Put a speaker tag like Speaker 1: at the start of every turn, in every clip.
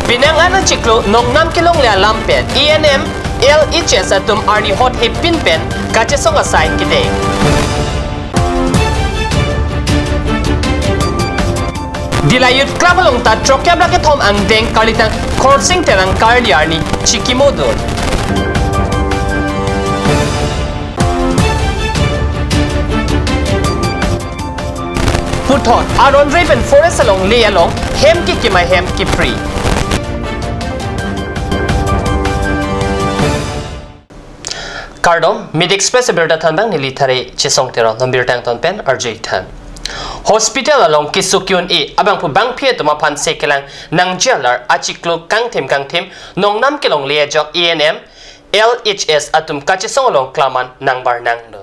Speaker 1: Pinangan ng Chiklo nong 6 kilong lea lampen ENM LHS atum arni hot hip pinpen kachesong asay kideng. Dilayut klabalong ta trokya bracket home ang deng kalitang coursing terang karli arni chikimodon. Puthon aron Raven Forest along leyalong hem ki kimay hem ki free. Kardom Mid Express birta thanbang nilithare chisong tero nombir tang ton pen RJ Than. Hospital along Kisukyun abang pu bang pie tuma pan sekelang nang jalar achiklo kangthim nong 6 kilong lejok ENM LHS atum kachisong along klaman nang bar nang do.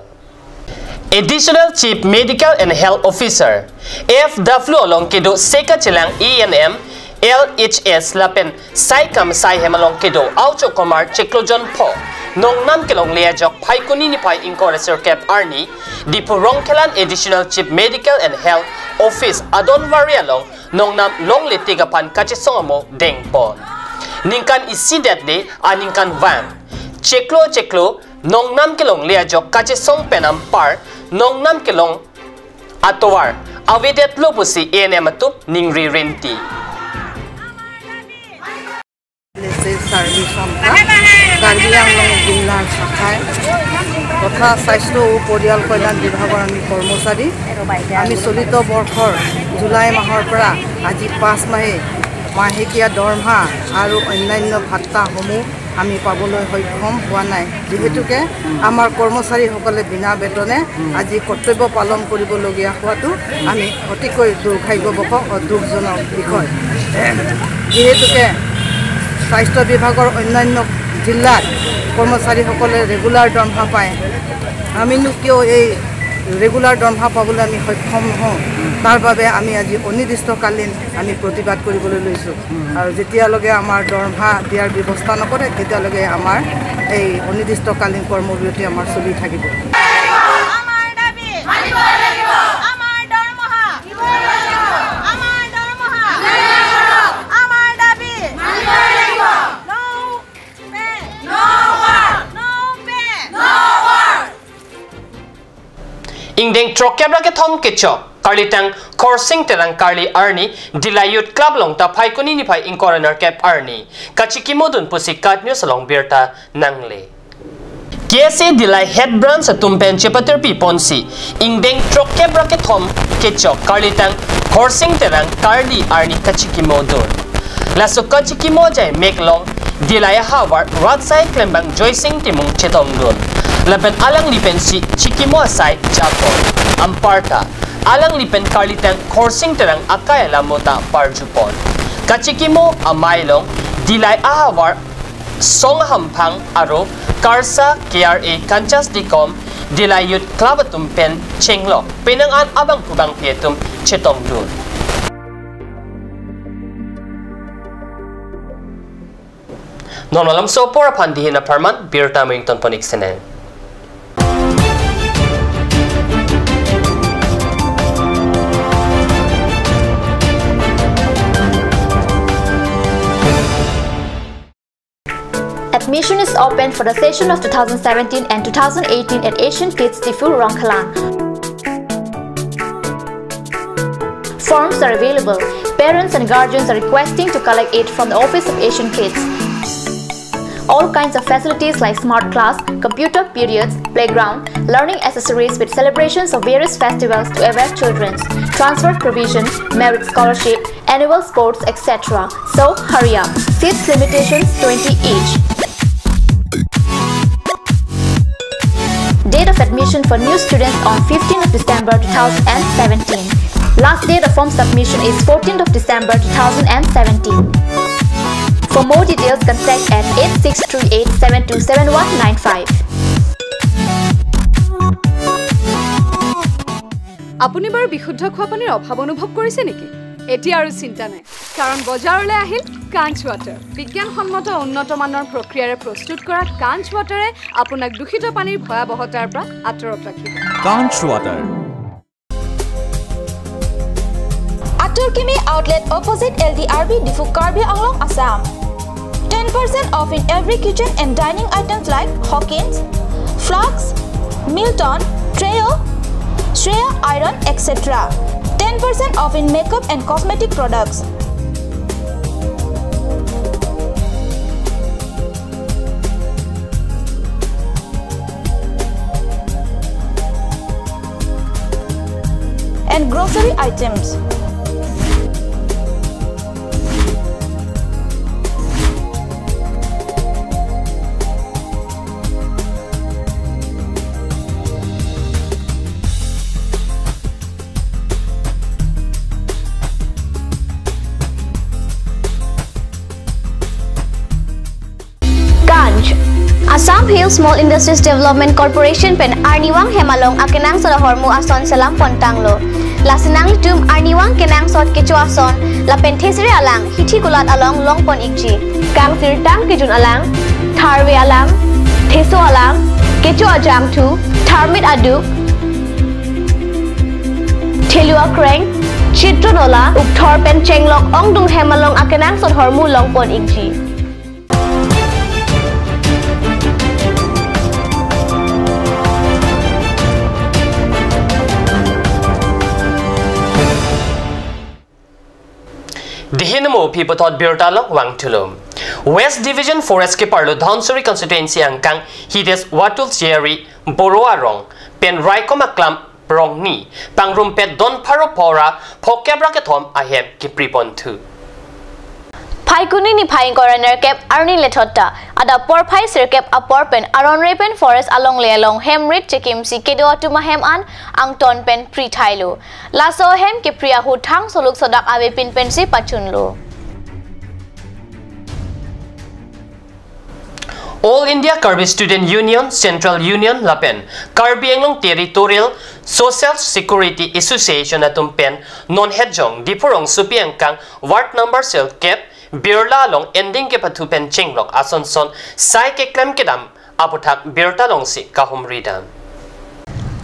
Speaker 1: Additional Chief Medical and Health Officer FW along kido seka chilang ENM LHS lapen sai kam sai hemalong kido aucho komar chiklojon po nong 6 kilong lejok pai kuni ni pai inkoreser cap arni di purong kelan Additional Chief Medical and Health Office adon varialong nong nam long litigapan kachisong mo deng po ningkan isidet de aningkan van cheklo nong 6 kilong lejok kachisong penam par nong 6 kilong atowar awedet lopusi ENM atup ningri renti
Speaker 2: তথা স্বাস্থ্য ও পৰিয়াল কল্যাণ বিভাগৰ আমি কৰ্মচাৰী আমি চলিত বৰ্ষৰ জুলাই মাহৰ পৰা আজি 5 মাহে মাহেকীয়া দৰমহা আৰু অন্যান্য ভাত্তাসমূহ আমি পাবলৈ সক্ষম হোৱা নাই যেহেতুকে আমাৰ কৰ্মচাৰীসকলে বিনা বেতনে আজি কৰ্তব্য পালন কৰিবলগীয়া হোৱাটো আমি অতিকৈ দুৰ্ভাগ্যজনক দুখজনক বিষয় যেহেতুকে স্বাস্থ্য বিভাগৰ অন্যান্য জিলাত কৰ্মচাৰীসকলে ৰেগুলাৰ দৰমহা পায় আমিনো কিয় এই ৰেগুলাৰ দৰমহা পাবলৈ আমি সক্ষম নহওঁ তাৰ বাবে আমি আজি অনিৰ্দিষ্টকালীন আমি প্ৰতিবাদ কৰিবলৈ লৈছোঁ আৰু যেতিয়ালৈকে আমাৰ দৰমহা দিয়াৰ ব্যৱস্থা নকৰে তেতিয়ালৈকে আমাৰ এই অনিৰ্দিষ্টকালীন কৰ্মবিৰতি আমাৰ চলি থাকিব
Speaker 1: Ingdeng trokya bracket home kechok karlitang coursing terang karli arni dilayut club long ta pai kuni ni pai in coroner cap arni kachiki modun pusi kat news along birta nangle KSA dilay head branch sa tumpen chepater pi ponsi ingdeng trokya bracket home kechok karlitang coursing terang karli arni kachiki modun laso kachiki mojay meklong dilay hawar ratsai klembang joysing timung chetong dun Lapen alang lipen si Chikimo asay Japon Amparta alang lipen karlitan coursing terang akay lamota parjupon Kachikimo amailong dilay ahawar song hampang aro karsa KRA kanchas dikom dilayut klabatum pen chenglok pinangan abang kubang pietum chetong dun Normalam so por pandihin na parman birta mington ponik senen
Speaker 3: Admission is open for the session of 2017 and 2018 at Asian Kids Tifu Rongkalang. Forms are available. Parents and guardians are requesting to collect it from the Office of Asian Kids. All kinds of facilities like smart class, computer periods, playground, learning accessories with celebrations of various festivals to aware children, transfer provision, merit scholarship, annual sports, etc. So hurry up. Seats limitations 20 each. Date of admission for new students on 15th of December 2017. Last date of form submission is 14th of December 2017. For more details, contact at 8638727195.
Speaker 4: আপুনি বাৰু বিশুদ্ধ খোৱা পানীৰ অভাৱ অনুভৱ কৰিছে নেকি? এতিয়া আৰু চিন্তা নাই, কাৰণ বজাৰলৈ আহিল কাঞ্চ ৱাটাৰ। বিজ্ঞানসন্মত উন্নত মানৰ প্ৰক্ৰিয়াৰে প্ৰস্তুত কৰা কাঞ্চ ৱাটাৰে আপোনাক দূষিত পানীৰ ভয়াৱহতাৰ পৰা আঁতৰত ৰাখিব।
Speaker 5: কাঞ্চ water
Speaker 3: Dr. Kimi outlet opposite LDRB Difu Karbi Anglong, Assam. 10% off in every kitchen and dining items like Hawkins, Flux, Milton, Treo, Shreya Iron, etc. 10% off in makeup and cosmetic products. And grocery items. Assam Hills Small Industries Development Corporation pen Arniwang Hemalong akenang sa hormu ason salam pontanglo. Lasinang litum Arniwang kenang sot kecu ason la penthesire alang hithi gulat along longpon ikji. Kang tirtang kijun alang, tharwe alang, theso alang, kecu ajam tu, tharmit adu, thelua kreng, chitronola, ukthor pen chenglok ongdung Hemalong akenang sot hormu longpon ikji.
Speaker 1: Dihinamo Pipotot Birtalong Wangtulum. West Division Forest Keparlo Dhonsuri Constituency Angkang Hides Watul Jerry Boroarong Pen Raiko Maklam Rong Ni Pangrumpet Don Paropora Pokebra Ketom Ahem Kipripon 2. Paikuni ni Paing Coroner Cap Arni Letota Ada Por Pai Sirkep Apor Pen Aron Repen Forest Along Lealong Hemrit Chekim Si Kedo Atuma Hem An Angton Pen Pri Thailu Laso Hem Kipria Hutang Soluk Sodak Ave Pin Pen Si Pachunlu. All India Karbi Student Union Central Union Lapen Karbi Anglong Territorial Social Security Association Atumpen Non Hedjong Dipurong Supiang Kang Ward Number Cell Cap Birla long ending ke patupen chenglok asonson sai ke klem kedam aputak birta long si kahumridam.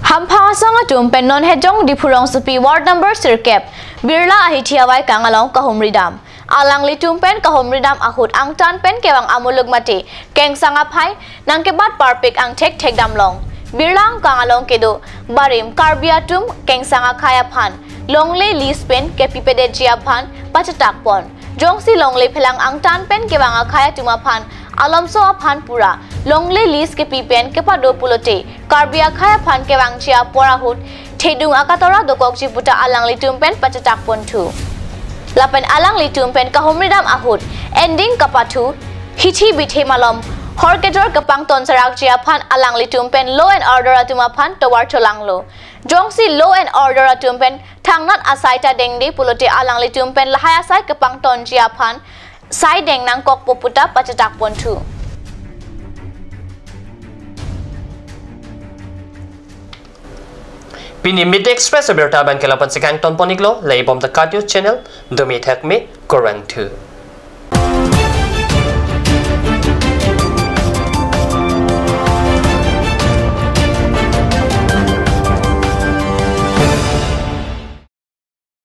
Speaker 1: Hampang asong atum pen non hedjong dipurong supi ward number sirkep birla ahithiawai kangalong kahumridam. Alang litum pen kahumridam ahut angtan pen kewang amulug mati keng sangapai nang kebat parpik ang tek damlong. Birlang kangalong kedo barim karbiatum keng sangakaya pan longle lis pen kepipede jiapan pachatak pon. Jongsi longle pelang angtan pen kewang akaya tumapan alamso apan pura longle lis ke pipen ke pado pulote karbia kaya pan kewang chia porahut thedung akatora dokok jiputa alang litum pen pachatak pon tu lapen alang litum pen kahumridam ahut ending kapatu hithi bithe malom horketor kapang ton sarak chia pan alang litum pen law and order atumapan towar cholanglo Jongsi law and order atumpen thangnat asaita dengde pulote alang litumpen lahaya sai kepang ton jiapan sai deng nang kok poputa pachatak pontu. Pini Mid Express bertaban kelapan sekang ton poniglo laibom the cardio channel domi thak me korang tu.